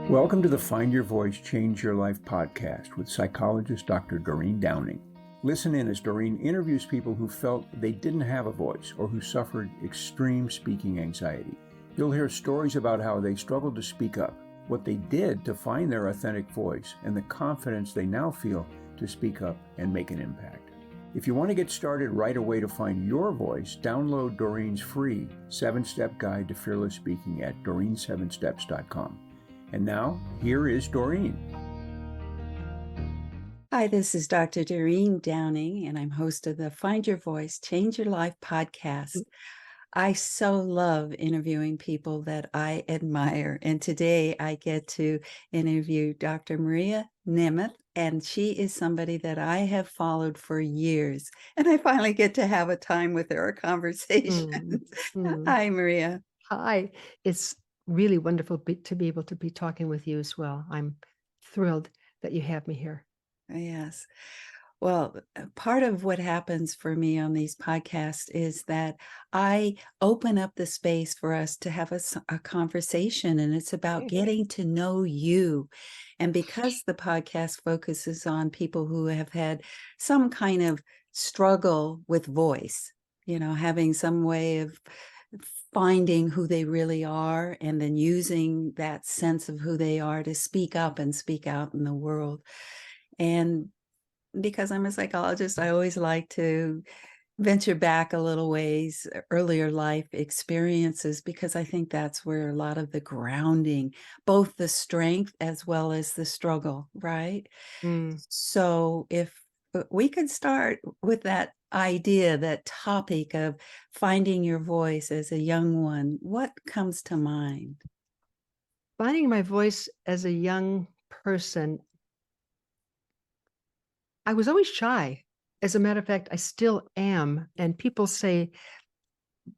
Welcome to the Find Your Voice, Change Your Life podcast with psychologist Dr. Doreen Downing. Listen in as Doreen interviews people who felt they didn't have a voice or who suffered extreme speaking anxiety. You'll hear stories about how they struggled to speak up, what they did to find their authentic voice, and the confidence they now feel to speak up and make an impact. If you want to get started right away to find your voice, download Doreen's free 7-step guide to fearless speaking at doreen7steps.com. And now, here is Doreen. Hi, this is Dr. Doreen Downing, and I'm host of the Find Your Voice, Change Your Life podcast. I so love interviewing people that I admire, and today I get to interview Dr. Maria Nemeth, and she is somebody that I have followed for years, and I finally get to have a time with her, a conversation. Hi, Maria. Hi, it's really wonderful to be able to be talking with you as well. I'm thrilled that you have me here. Yes. Well, part of what happens for me on these podcasts is that I open up the space for us to have a conversation, and it's about getting to know you. And because the podcast focuses on people who have had some kind of struggle with voice, having some way of finding who they really are and then using that sense of who they are to speak up and speak out in the world. And because I'm a psychologist, I always like to venture back a little ways, earlier life experiences, because I think that's where a lot of the grounding, both the strength as well as the struggle, right? So if we could start with that idea, that topic of finding your voice as a young one, what comes to mind? Finding my voice as a young person, I was always shy. As a matter of fact, I still am. And people say,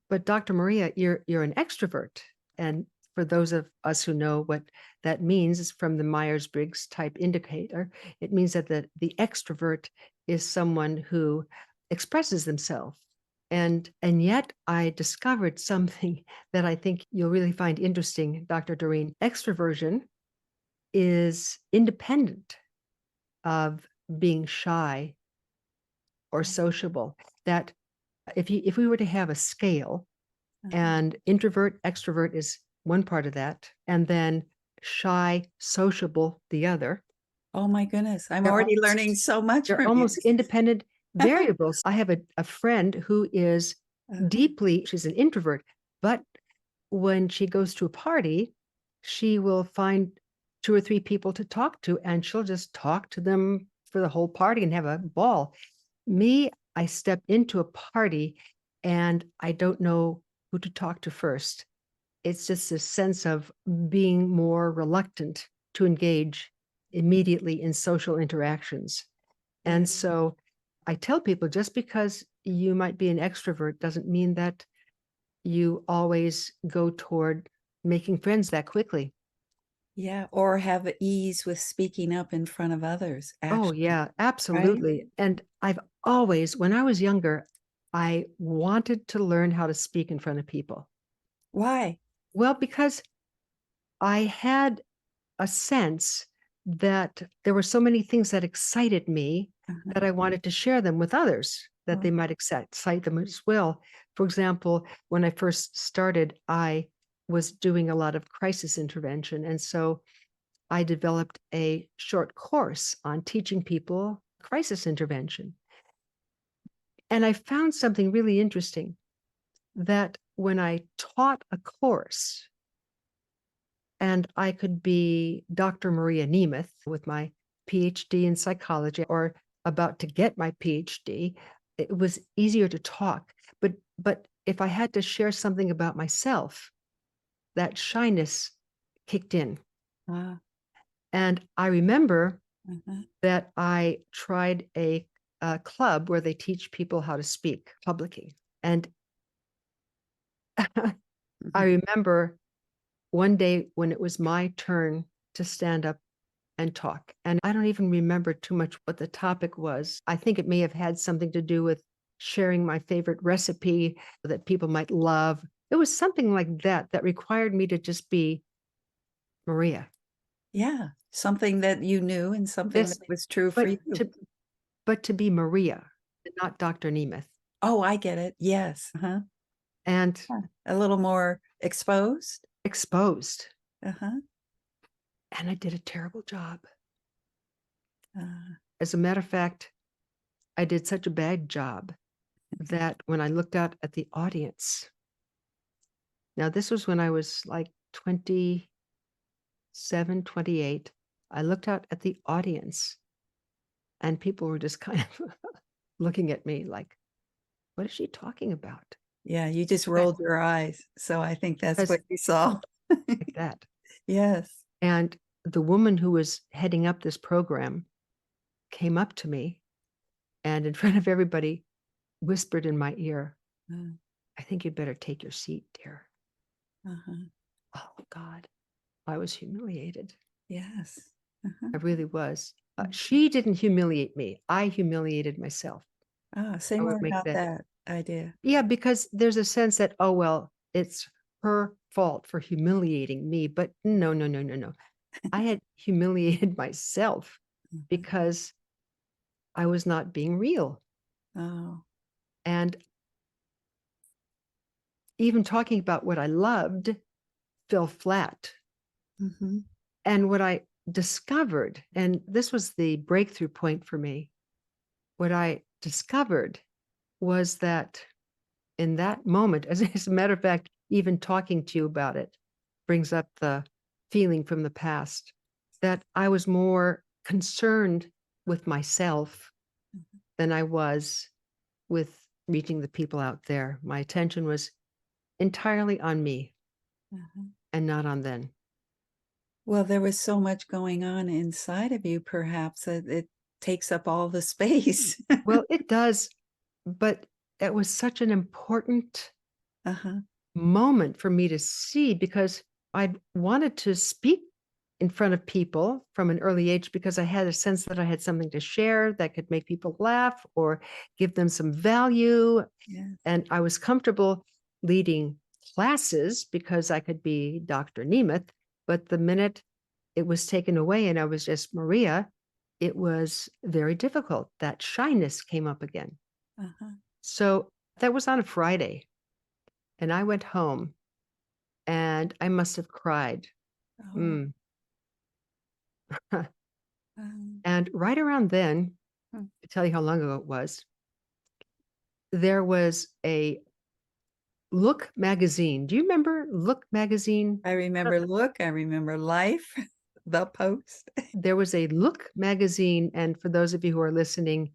but Dr. Maria, you're an extrovert. And for those of us who know what that means, is from the Myers-Briggs type indicator. It means that the extrovert is someone who expresses themselves. And yet I discovered something that I think you'll really find interesting, Dr. Doreen. Extroversion is independent of being shy or sociable. That if we were to have a scale, and introvert, extrovert is one part of that, and then shy, sociable, the other. Oh my goodness, I'm already learning so much They're from almost you. independent variables. I have a friend who is she's an introvert, but when she goes to a party, she will find 2 or 3 people to talk to, and she'll just talk to them for the whole party and have a ball. Me, I step into a party and I don't know who to talk to first. It's just a sense of being more reluctant to engage immediately in social interactions. And so I tell people, just because you might be an extrovert doesn't mean that you always go toward making friends that quickly. Yeah, or have ease with speaking up in front of others. Oh, yeah, absolutely. Right? And I've always, when I was younger, I wanted to learn how to speak in front of people. Why? Well, because I had a sense that there were so many things that excited me that I wanted to share them with others, that they might excite them as well. For example, when I first started, I was doing a lot of crisis intervention. And so I developed a short course on teaching people crisis intervention. And I found something really interesting, that when I taught a course, and I could be Dr. Maria Nemeth with my PhD in psychology, or about to get my PhD, it was easier to talk. But if I had to share something about myself, that shyness kicked in. And I remember that I tried a club where they teach people how to speak publicly. And I remember one day when it was my turn to stand up and talk. And I don't even remember too much what the topic was. I think it may have had something to do with sharing my favorite recipe that people might love. It was something like that that required me to just be Maria. Yeah. Something that you knew and something This, that was true for but you. to be Maria, not Dr. Nemeth. Oh, I get it. Yes. Uh-huh. And Yeah. A little more exposed. exposed. Uh-huh. And I did a terrible job. Uh, As a matter of fact, I did such a bad job that when I looked out at the audience, now this was when I was like 27, 28, I looked out at the audience and people were just kind of looking at me like, what is she talking about? yeah, you just rolled your eyes. So I think that's Because what you saw. like that. Yes. And the woman who was heading up this program came up to me and in front of everybody whispered in my ear, Uh, I think you'd better take your seat, dear. uh-huh. Oh, God. I was humiliated. Yes. Uh-huh. I really was. Mhm. She didn't humiliate me. I humiliated myself. Say I would more make about that. that idea. Yeah, because there's a sense that, oh, well, it's her fault for humiliating me. But no, no, no, no, no. I had humiliated myself Mhm. because I was not being real. Oh. And even talking about what I loved fell flat. Mm-hmm. And what I discovered, and this was the breakthrough point for me, what I discovered was that in that moment, as a matter of fact, even talking to you about it brings up the feeling from the past that I was more concerned with myself Mhm. than I was with reaching the people out there. My attention was entirely on me Uh-huh. and not on them. Well, there was so much going on inside of you, perhaps, that it takes up all the space. Well, it does, but it was such an important Uh-huh. moment for me to see because I wanted to speak in front of people from an early age because I had a sense that I had something to share that could make people laugh or give them some value. Yeah. And I was comfortable leading classes because I could be Dr. Nemeth. But the minute it was taken away and I was just Maria, it was very difficult. That shyness came up again. Uh-huh. So that was on a Friday. And I went home and I must have cried. Oh. Mm. Um, And right around then, hmm. to tell you how long ago it was, there was a Look magazine. Do you remember Look magazine? I remember Look, I remember Life, The Post. There was a Look magazine. And for those of you who are listening,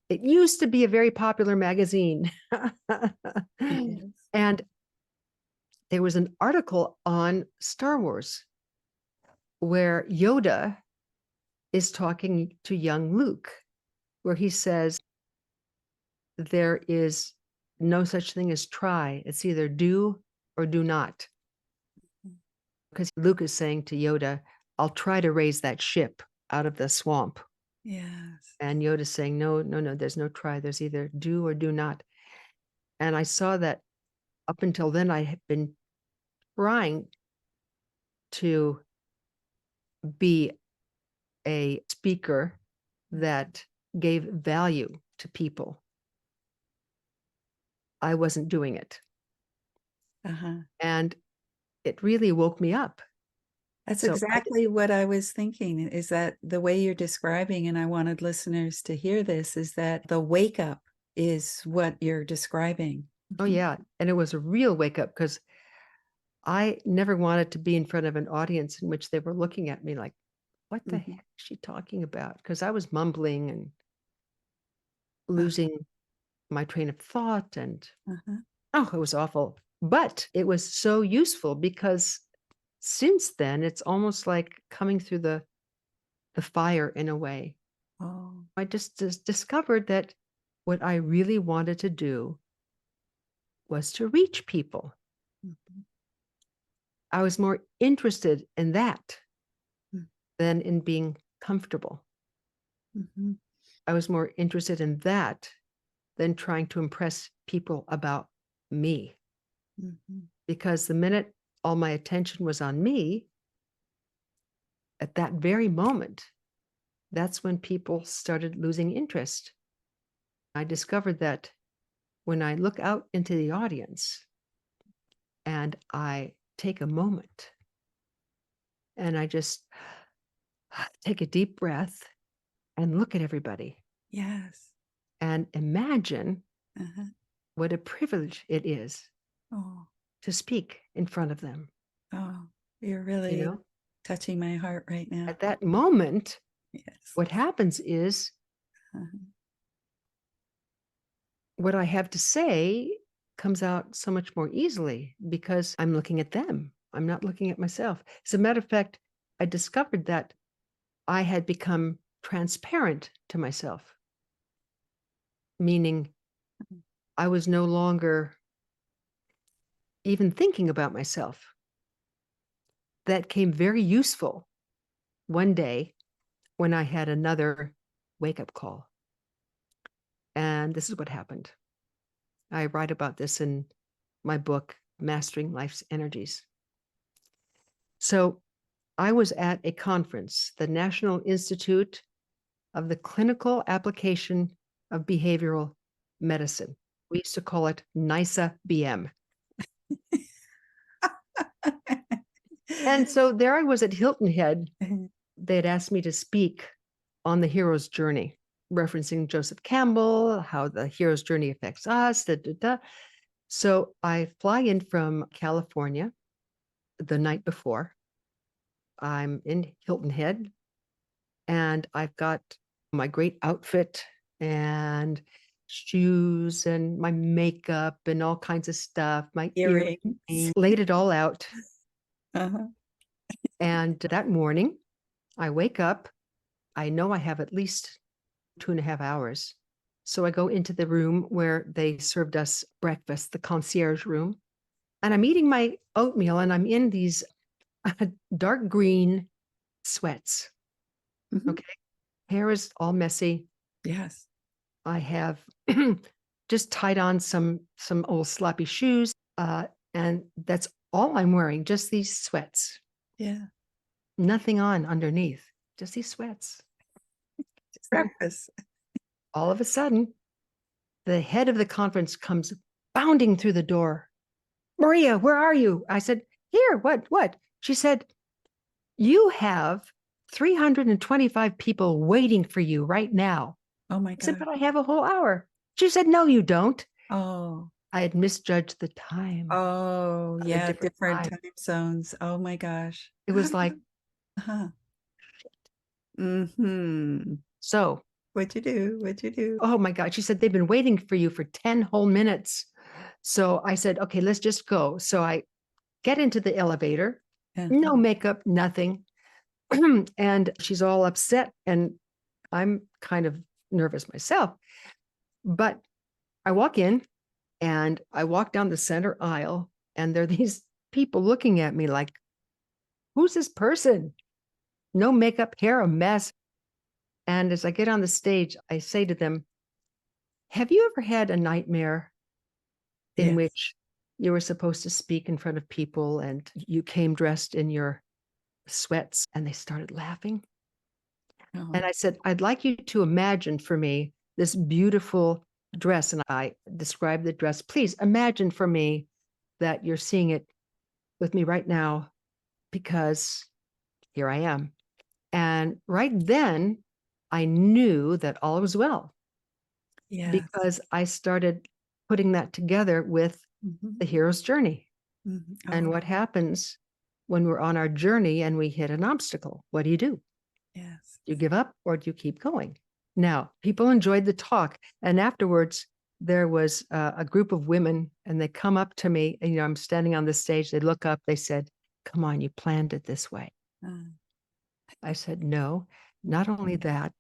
it used to be a very popular magazine. Yes. And there was an article on Star Wars where Yoda is talking to young Luke, where he says, there is no such thing as try. It's either do or do not. Because Luke is saying to Yoda, I'll try to raise that ship out of the swamp. Yes. And Yoda's saying, no, no, no, there's no try. There's either do or do not. And I saw that up until then, I had been trying to be a speaker that gave value to people. I wasn't doing it. Uh-huh. And it really woke me up. That's So exactly what I was thinking, is that the way you're describing, and I wanted listeners to hear this, is that the wake up is what you're describing. oh, yeah. And it was a real wake up because I never wanted to be in front of an audience in which they were looking at me like, what the Mhm. heck is she talking about? Because I was mumbling and Uh, losing my train of thought. And uh-huh. oh, it was awful. But it was so useful because since then, it's almost like coming through the fire in a way. Oh. I just discovered that what I really wanted to do was to reach people. Mhm. I was more interested in that Mm. than in being comfortable. Mhm. I was more interested in that than trying to impress people about me. Mhm. Because the minute all my attention was on me, at that very moment, that's when people started losing interest. I discovered that when I look out into the audience and I take a moment and I just take a deep breath and look at everybody Yes. and imagine Uh-huh. what a privilege it is Oh, to speak in front of them. oh, you're You really know, touching my heart right now. at that moment, Yes. what happens is Uh-huh. what I have to say comes out so much more easily because I'm looking at them. I'm not looking at myself. As a matter of fact, I discovered that I had become transparent to myself, meaning I was no longer even thinking about myself. That came very useful one day when I had another wake up call. And this is what happened. I write about this in my book, Mastering Life's Energies. So I was at a conference, the National Institute of the Clinical Application of Behavioral Medicine. We used to call it NISA BM. And so there I was at Hilton Head. They had asked me to speak on the hero's journey, referencing Joseph Campbell, how the hero's journey affects us. Da, da, da. So I fly in from California the night before. I'm in Hilton Head and I've got my great outfit and shoes and my makeup and all kinds of stuff, my earrings, laid it all out. Uh-huh. And that morning, I wake up. I know I have at least 2.5 hours. So I go into the room where they served us breakfast, the concierge room. And I'm eating my oatmeal and I'm in these dark green sweats. Mhm. Okay. Hair is all messy. Yes. I have just tied on some old sloppy shoes. And that's all I'm wearing, just these sweats. Yeah. Nothing on underneath, just these sweats. Breakfast. All of a sudden, the head of the conference comes bounding through the door. Maria, where are you? I said, here, what? She said, you have 325 people waiting for you right now. Oh my I said, God. but I have a whole hour. She said, no, you don't. Oh. I had misjudged the time. Oh, On a yeah, different different time. time zones. Oh my gosh. It was like, Uh-huh. Mm-hmm. so, What'd you do? What'd you do? oh my God. She said, they've been waiting for you for 10 whole minutes. So I said, okay, let's just go. So I get into the elevator, Uh-huh. no makeup, nothing. And she's all upset. And I'm kind of nervous myself. But I walk in and I walk down the center aisle, and there are these people looking at me like, who's this person? No makeup, hair a mess. And as I get on the stage, I say to them, have you ever had a nightmare in Yes. which you were supposed to speak in front of people and you came dressed in your sweats? And they started laughing. Oh. And I said, I'd like you to imagine for me this beautiful dress. And I described the dress. Please imagine for me that you're seeing it with me right now, because here I am. And right then, I knew that all was well, Yes. because I started putting that together with Mhm. the hero's journey. Mhm. And Oh, what happens when we're on our journey and we hit an obstacle? What do? yes. Do you give up or do you keep going? Now, people enjoyed the talk. And afterwards, there was a group of women, and they come up to me. And, I'm standing on the stage. They look up. They said, come on, you planned it this way. I said, no, not only that.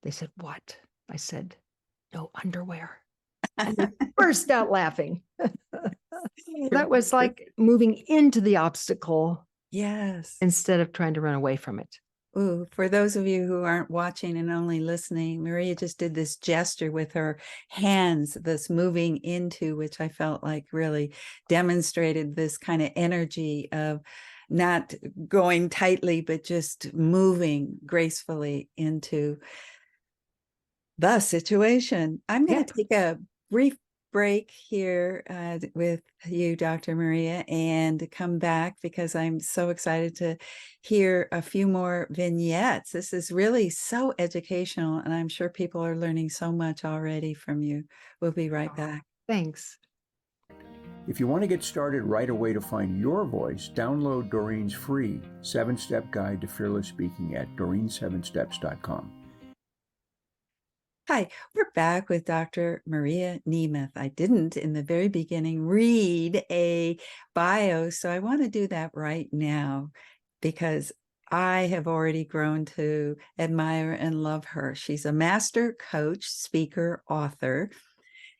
They said, what? I said, no underwear. And they burst out laughing. That was like moving into the obstacle Yes. instead of trying to run away from it. Ooh, for those of you who aren't watching and only listening, Maria just did this gesture with her hands, this moving into, which I felt like really demonstrated this kind of energy of not going tightly, but just moving gracefully into the situation. I'm going to take a brief break here with you, Dr. Maria, and come back because I'm so excited to hear a few more vignettes. This is really so educational, and I'm sure people are learning so much already from you. We'll be right back. Thanks. If you want to get started right away to find your voice, download Doreen's free 7-step guide to fearless speaking at doreen7steps.com. Hi, we're back with Dr. Maria Nemeth. I didn't in the very beginning read a bio, so I want to do that right now because I have already grown to admire and love her. She's a master coach, speaker, author,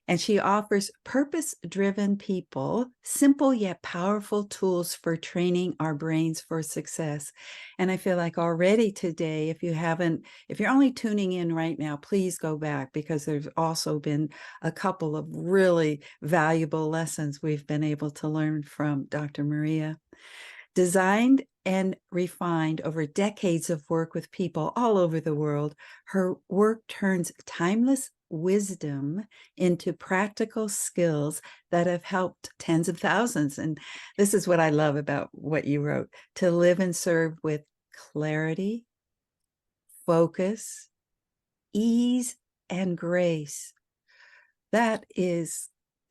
and she offers purpose-driven people simple yet powerful tools for training our brains for success. And I feel like already today, if you're only tuning in right now, please go back because there's also been a couple of really valuable lessons we've been able to learn from Dr. Maria. Designed and refined over decades of work with people all over the world, her work turns timeless wisdom into practical skills that have helped tens of thousands. And this is what I love about what you wrote: to live and serve with clarity, focus, ease, and grace. That is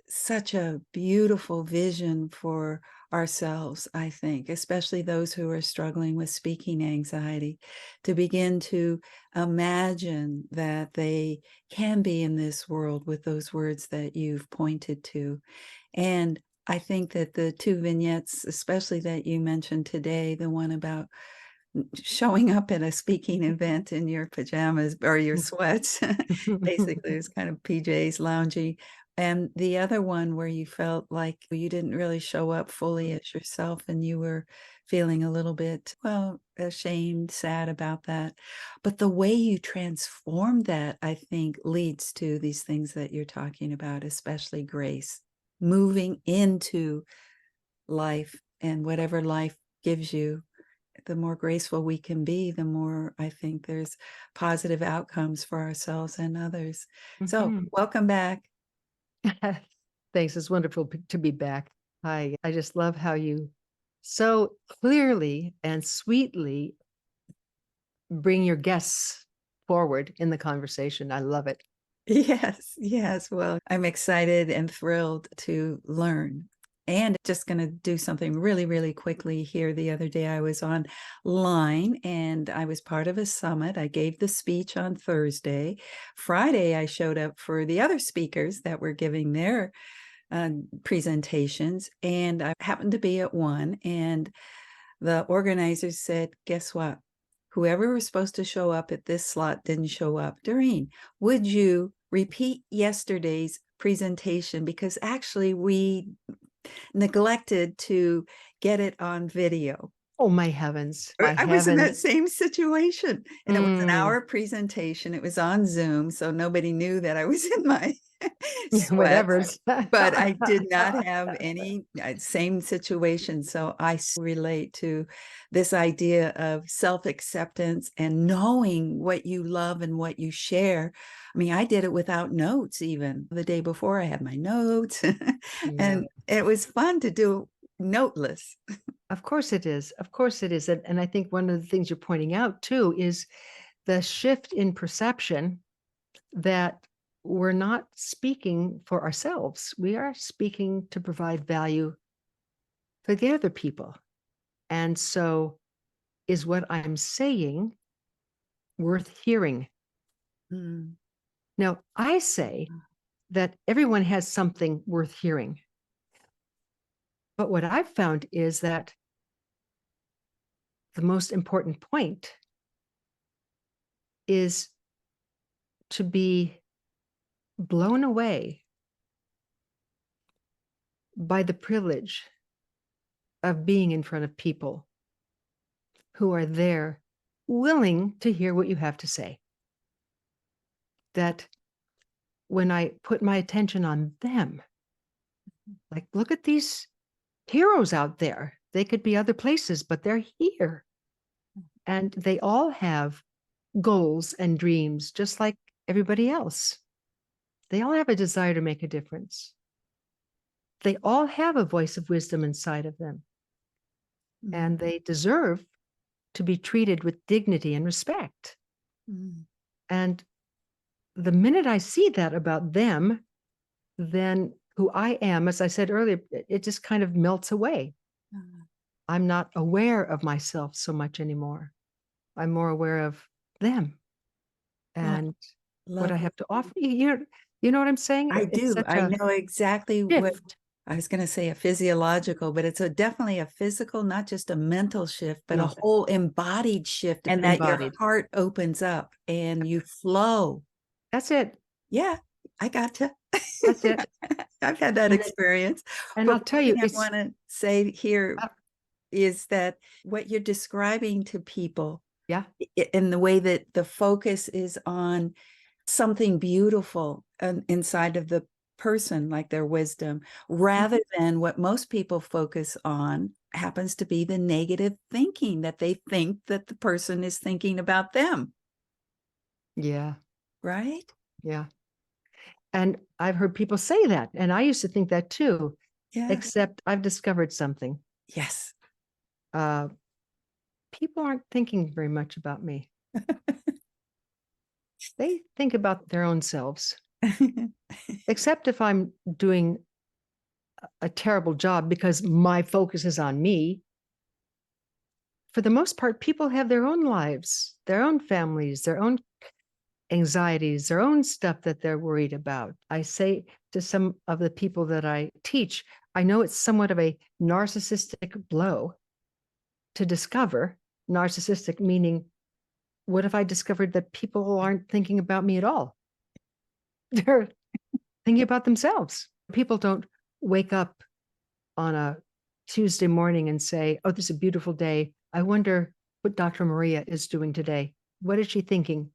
such a beautiful vision for ourselves, I think, especially those who are struggling with speaking anxiety, to begin to imagine that they can be in this world with those words that you've pointed to. And I think that the two vignettes, especially that you mentioned today, the one about showing up at a speaking event in your pajamas or your sweats, basically it's kind of PJs, loungy. And the other one where you felt like you didn't really show up fully as yourself and you were feeling a little bit, well, ashamed, sad about that. But the way you transformed that, I think, leads to these things that you're talking about, especially grace, moving into life and whatever life gives you. The more graceful we can be, the more I think there's positive outcomes for ourselves and others. So welcome back. Thanks. It's wonderful to be back. I just love how you so clearly and sweetly bring your guests forward in the conversation. I love it. Yes. Well, I'm excited and thrilled to learn. And just going to do something really, really quickly here. The other day I was online and I was part of a summit. I gave the speech on Thursday. Friday, I showed up for the other speakers that were giving their presentations. And I happened to be at one. And the organizers said, guess what? Whoever was supposed to show up at this slot didn't show up. Doreen, would you repeat yesterday's presentation? Because actually we neglected to get it on video. Oh, my heavens. I was in that same situation. And it was an hour presentation. It was on Zoom, so nobody knew that I was in my whatever. But I did not have any same situation. So I relate to this idea of self-acceptance and knowing what you love and what you share. I mean, I did it without notes. Even the day before I had my notes and it was fun to do noteless. Of course it is. Of course it is. And I think one of the things you're pointing out too is the shift in perception that we're not speaking for ourselves. We are speaking to provide value for the other people. And so is what I'm saying worth hearing? Now, I say that everyone has something worth hearing. But what I've found is that the most important point is to be blown away by the privilege of being in front of people who are there willing to hear what you have to say. That when I put my attention on them, like, look at these heroes out there. They could be other places, but they're here. And they all have goals and dreams, just like everybody else. They all have a desire to make a difference. They all have a voice of wisdom inside of them. And they deserve to be treated with dignity and respect. And the minute I see that about them, then who I am, as I said earlier, it just kind of melts away. I'm not aware of myself so much anymore. I'm more aware of them and what I have to offer. You know what I'm saying? I It's do. such I a know exactly what shift. I was going to say, a physiological, but it's definitely a physical, not just a mental shift, but a No. whole embodied shift, and that your Embodied. heart opens up and you flow. That's it. Yeah, I gotcha. That's it. I've had that experience. And But I'll tell you, I want to say here is that what you're describing to people, yeah, in the way that the focus is on something beautiful inside of the person, like their wisdom, rather than what most people focus on happens to be the negative thinking, that they think that the person is thinking about them. yeah, Right? yeah. And I've heard people say that, and I used to think that too. Yeah. Except I've discovered something. Yes. People aren't thinking very much about me. They think about their own selves. Except if I'm doing a terrible job because my focus is on me. For the most part, people have their own lives, their own families, their own anxieties, their own stuff that they're worried about. I say to some of the people that I teach, I know it's somewhat of a narcissistic blow to discover. Narcissistic meaning, what if I discovered that people aren't thinking about me at all? They're thinking about themselves. People don't wake up on a Tuesday morning and say, oh, this is a beautiful day. I wonder what Dr. Maria is doing today. What is she thinking?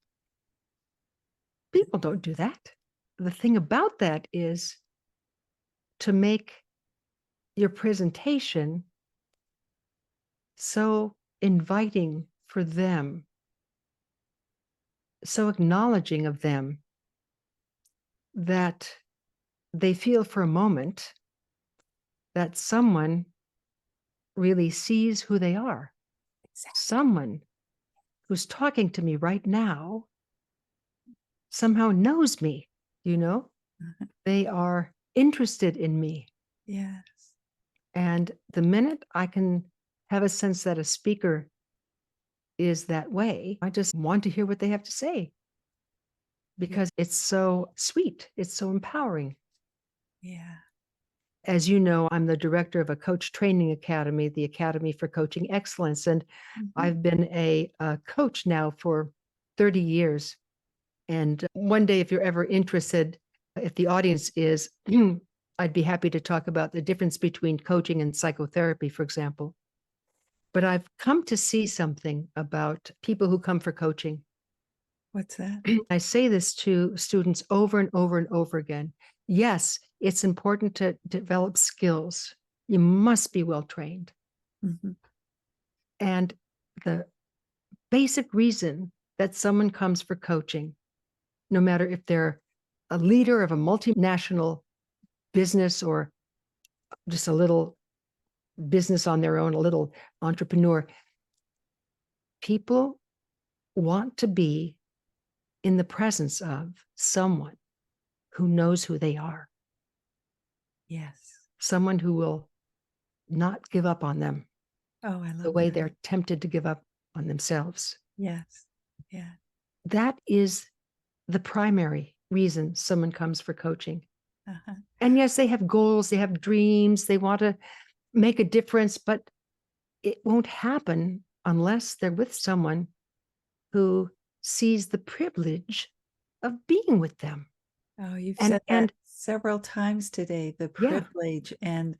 People don't do that. The thing about that is to make your presentation so inviting for them, so acknowledging of them, that they feel for a moment that someone really sees who they are. Exactly. Someone who's talking to me right now somehow knows me, They are interested in me. Yes. And the minute I can have a sense that a speaker is that way, I just want to hear what they have to say because it's so sweet. It's so empowering. Yeah. As you know, I'm the director of a coach training academy, the Academy for Coaching Excellence. And I've been a coach now for 30 years. And one day, if you're ever interested, if the audience is, I'd be happy to talk about the difference between coaching and psychotherapy, for example. But I've come to see something about people who come for coaching. What's that? I say this to students over and over and over again. Yes, it's important to develop skills. You must be well trained. And the basic reason that someone comes for coaching, no matter if they're a leader of a multinational business or just a little business on their own, a little entrepreneur, people want to be in the presence of someone who knows who they are. Yes. Someone who will not give up on them. Oh, I love the way that. they're tempted to give up on themselves. Yes. Yeah. That is the primary reason someone comes for coaching. And yes, they have goals, they have dreams, they want to make a difference, but it won't happen unless they're with someone who sees the privilege of being with them. Oh, you've said that several times today, the Yeah. privilege and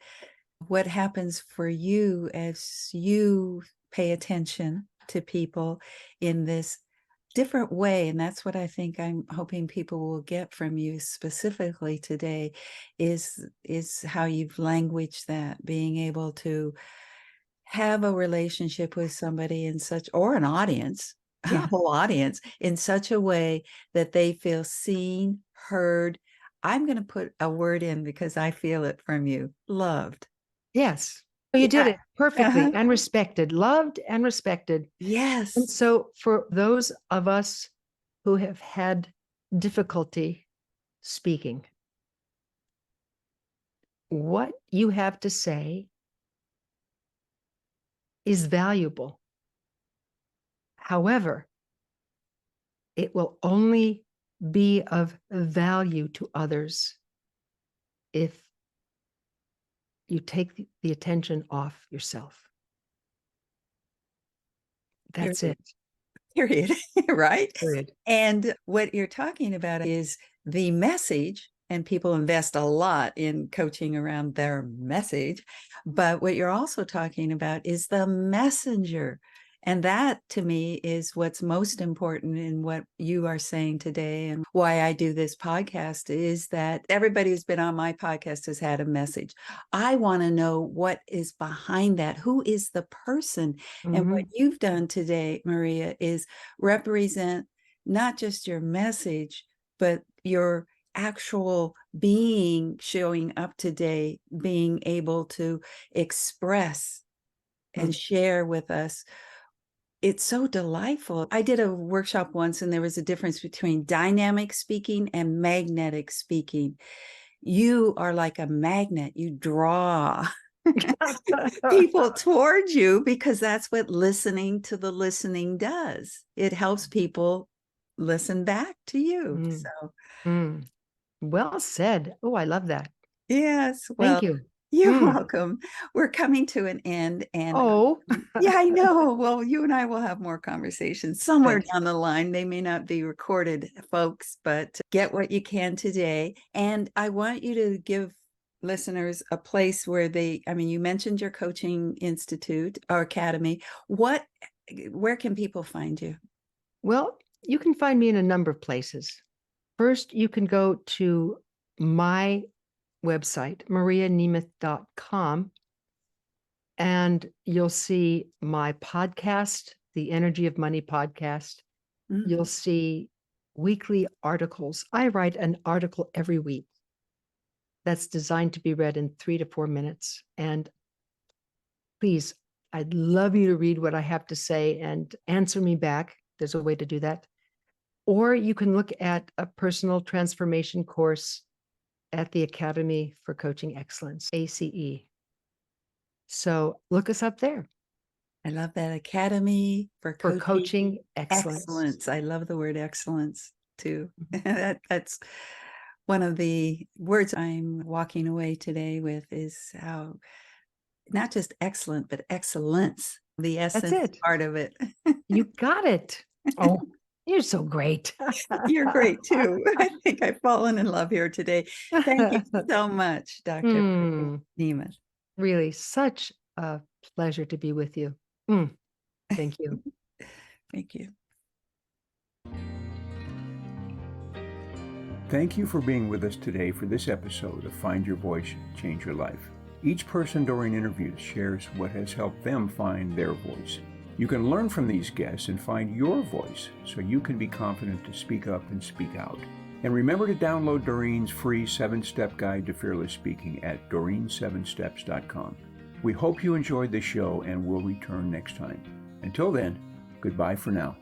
what happens for you as you pay attention to people in this different way. And that's what I think I'm hoping people will get from you specifically today is how you've languaged that, being able to have a relationship with somebody in such, or an audience, Yeah. a whole audience, in such a way that they feel seen, heard. I'm going to put a word in because I feel it from you. Loved. Yes. You did it perfectly. Uh-huh. And respected, loved and respected. Yes. And so for those of us who have had difficulty speaking, what you have to say is valuable. However, it will only be of value to others if you take the attention off yourself. That's Period. it. Period. Right? Period. And what you're talking about is the message, and people invest a lot in coaching around their message. But what you're also talking about is the messenger. And that, to me, is what's most important in what you are saying today. And why I do this podcast is that everybody who's been on my podcast has had a message. I want to know what is behind that. Who is the person? And what you've done today, Maria, is represent not just your message, but your actual being showing up today, being able to express and share with us. It's so delightful. I did a workshop once, and there was a difference between dynamic speaking and magnetic speaking. You are like a magnet. You draw people towards you because that's what listening to the listening does. It helps people listen back to you. So, Well said. Oh, I love that. yes. Well, Thank you. you're welcome. We're coming to an end. And Oh, yeah, I know. Well, you and I will have more conversations somewhere Good. down the line. They may not be recorded, folks, but get what you can today. And I want you to give listeners a place where you mentioned your coaching institute or academy. Where can people find you? Well, you can find me in a number of places. First, you can go to my website, marianemeth.com, and you'll see my podcast, the Energy of Money podcast. You'll see weekly articles. I write an article every week that's designed to be read in 3 to 4 minutes. And please, I'd love you to read what I have to say and answer me back. There's a way to do that. Or you can look at a personal transformation course at the Academy for Coaching Excellence, ACE. So look us up there. I love that. Academy for Coaching Excellence. Excellence. I love the word excellence too. That's one of the words I'm walking away today with, is how not just excellent, but excellence, the essence part of it. You got it. Oh, you're so great. You're great too. I think I've fallen in love here today. Thank you so much, Dr. Nemeth. Really, such a pleasure to be with you. Thank you. Thank you. Thank you for being with us today for this episode of Find Your Voice, Change Your Life. Each person Doreen interviews shares what has helped them find their voice. You can learn from these guests and find your voice so you can be confident to speak up and speak out. And remember to download Doreen's free 7-step guide to fearless speaking at doreen7steps.com. We hope you enjoyed the show and will return next time. Until then, goodbye for now.